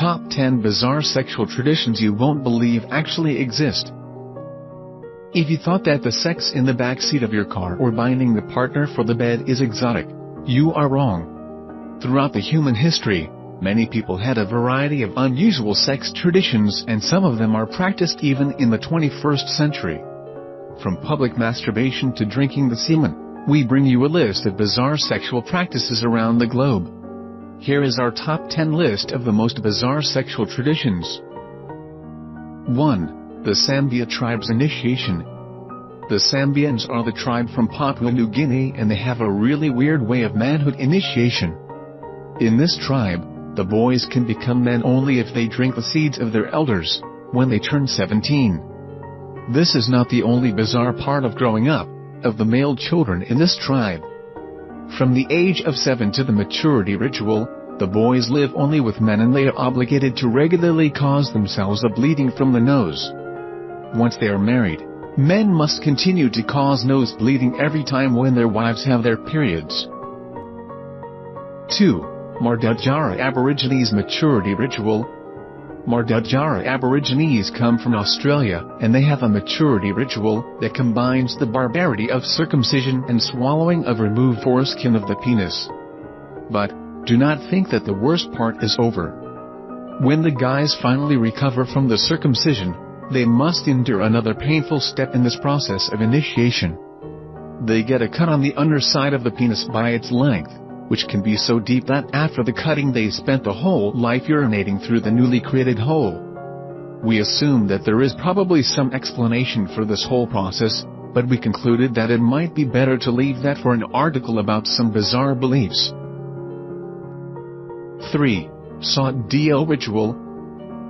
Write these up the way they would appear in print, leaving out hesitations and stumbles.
top 10 bizarre sexual traditions you won't believe actually exist. If you thought that the sex in the backseat of your car or binding the partner for the bed is exotic, you are wrong. Throughout the human history, many people had a variety of unusual sex traditions, and some of them are practiced even in the 21st century. From public masturbation to drinking the semen, we bring you a list of bizarre sexual practices around the globe. Here is our top 10 list of the most bizarre sexual traditions. 1. The Sandia tribe's initiation. The Sambians are the tribe from Papua New Guinea, and they have a really weird way of manhood initiation. In this tribe, the boys can become men only if they drink the seeds of their elders, when they turn 17. This is not the only bizarre part of growing up, of the male children in this tribe. From the age of 7 to the maturity ritual, the boys live only with men, and they are obligated to regularly cause themselves a bleeding from the nose. Once they are married, men must continue to cause nose bleeding every time when their wives have their periods. 2. Mardudjara Aborigines maturity ritual. Mardudjara Aborigines come from Australia, and they have a maturity ritual that combines the barbarity of circumcision and swallowing of removed foreskin of the penis. But do not think that the worst part is over. When the guys finally recover from the circumcision, they must endure another painful step in this process of initiation. They get a cut on the underside of the penis by its length, which can be so deep that after the cutting they spent the whole life urinating through the newly created hole. We assume that there is probably some explanation for this whole process, but we concluded that it might be better to leave that for an article about some bizarre beliefs. 3. Sandia ritual.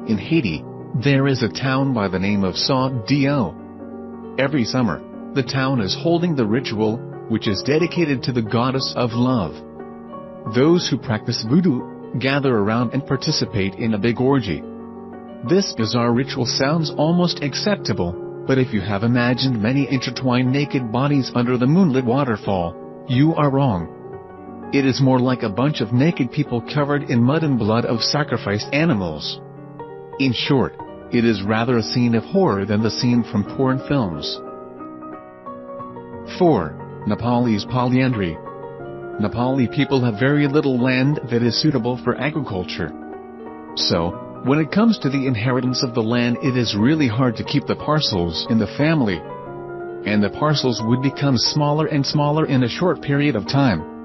In Haiti, there is a town by the name of Sandia. Every summer, the town is holding the ritual, which is dedicated to the goddess of love. Those who practice voodoo gather around and participate in a big orgy. This bizarre ritual sounds almost acceptable, but if you have imagined many intertwined naked bodies under the moonlit waterfall, you are wrong. It is more like a bunch of naked people covered in mud and blood of sacrificed animals. In short, it is rather a scene of horror than the scene from porn films. 4. Nepalese polyandry. Nepali people have very little land that is suitable for agriculture. So, when it comes to the inheritance of the land, it is really hard to keep the parcels in the family. And the parcels would become smaller and smaller in a short period of time.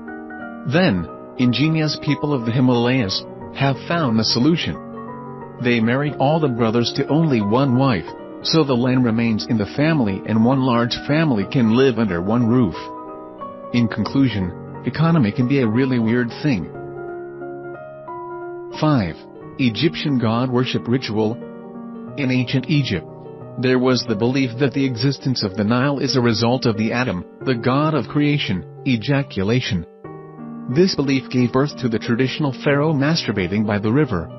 Then, ingenious people of the Himalayas have found a solution. They married all the brothers to only one wife, so the land remains in the family and one large family can live under one roof. In conclusion, economy can be a really weird thing. 5. Egyptian god worship ritual. In ancient Egypt, there was the belief that the existence of the Nile is a result of the atom, the god of creation, ejaculation. This belief gave birth to the traditional pharaoh masturbating by the river.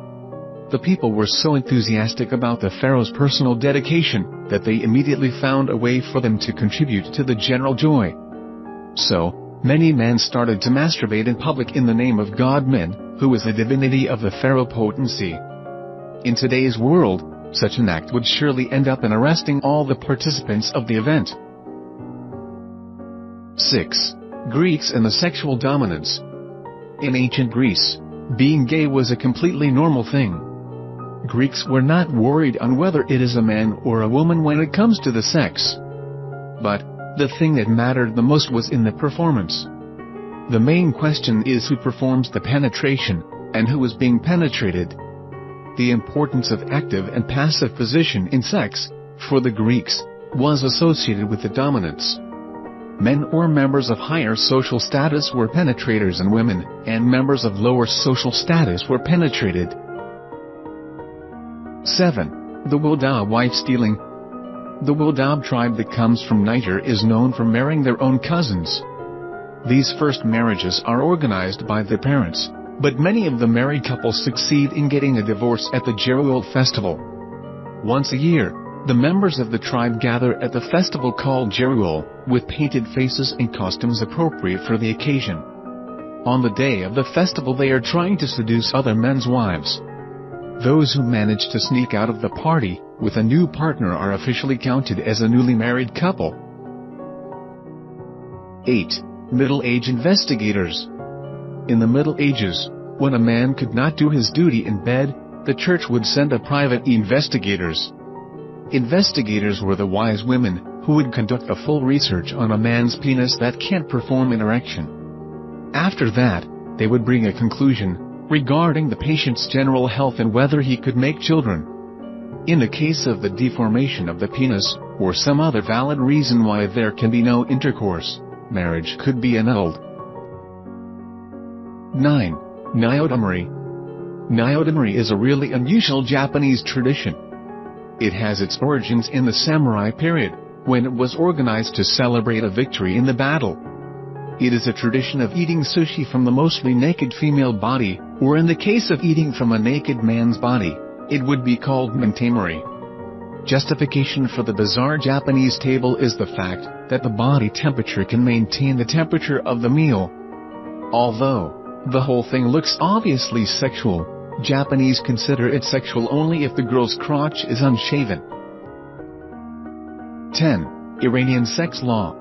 The people were so enthusiastic about the pharaoh's personal dedication that they immediately found a way for them to contribute to the general joy. So, many men started to masturbate in public in the name of God Men, who is the divinity of the pharaoh potency. In today's world, such an act would surely end up in arresting all the participants of the event. 6. Greeks and the sexual dominance. In ancient Greece, being gay was a completely normal thing. Greeks were not worried on whether it is a man or a woman when it comes to the sex. But the thing that mattered the most was in the performance. The main question is who performs the penetration, and who is being penetrated. The importance of active and passive position in sex, for the Greeks, was associated with the dominance. Men or members of higher social status were penetrators and women, and members of lower social status were penetrated. 7. The Wildab wife stealing. The Wildab tribe that comes from Niger is known for marrying their own cousins. These first marriages are organized by the parents, but many of the married couples succeed in getting a divorce at the Jeruel festival. Once a year, the members of the tribe gather at the festival called Jeruel, with painted faces and costumes appropriate for the occasion. On the day of the festival they are trying to seduce other men's wives. Those who manage to sneak out of the party with a new partner are officially counted as a newly married couple. 8. Middle-age investigators. In the Middle Ages, when a man could not do his duty in bed, the church would send a private investigators. Investigators were the wise women who would conduct a full research on a man's penis that can't perform an erection. After that, they would bring a conclusion regarding the patient's general health and whether he could make children. In the case of the deformation of the penis, or some other valid reason why there can be no intercourse, marriage could be annulled. 9. Nirodha Murray. Nirodha Murray is a really unusual Japanese tradition. It has its origins in the samurai period, when it was organized to celebrate a victory in the battle. It is a tradition of eating sushi from the mostly naked female body, or in the case of eating from a naked man's body, it would be called mentamori. Justification for the bizarre Japanese table is the fact that the body temperature can maintain the temperature of the meal. Although the whole thing looks obviously sexual, Japanese consider it sexual only if the girl's crotch is unshaven. 10. Iranian Sex Law.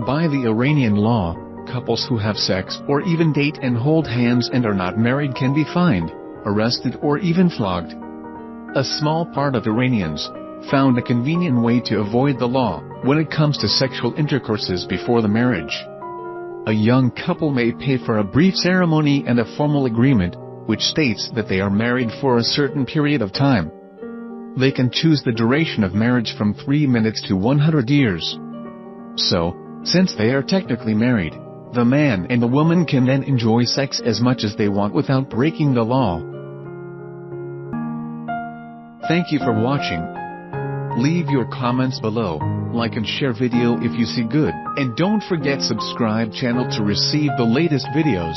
By the Iranian law, couples who have sex or even date and hold hands and are not married can be fined, arrested or even flogged. A small part of Iranians found a convenient way to avoid the law when it comes to sexual intercourses before the marriage. A young couple may pay for a brief ceremony and a formal agreement, which states that they are married for a certain period of time. They can choose the duration of marriage from 3 minutes to 100 years. So, since they are technically married, the man and the woman can then enjoy sex as much as they want without breaking the law. Thank you for watching. Leave your comments below, like and share video if you see good, and don't forget subscribe channel to receive the latest videos.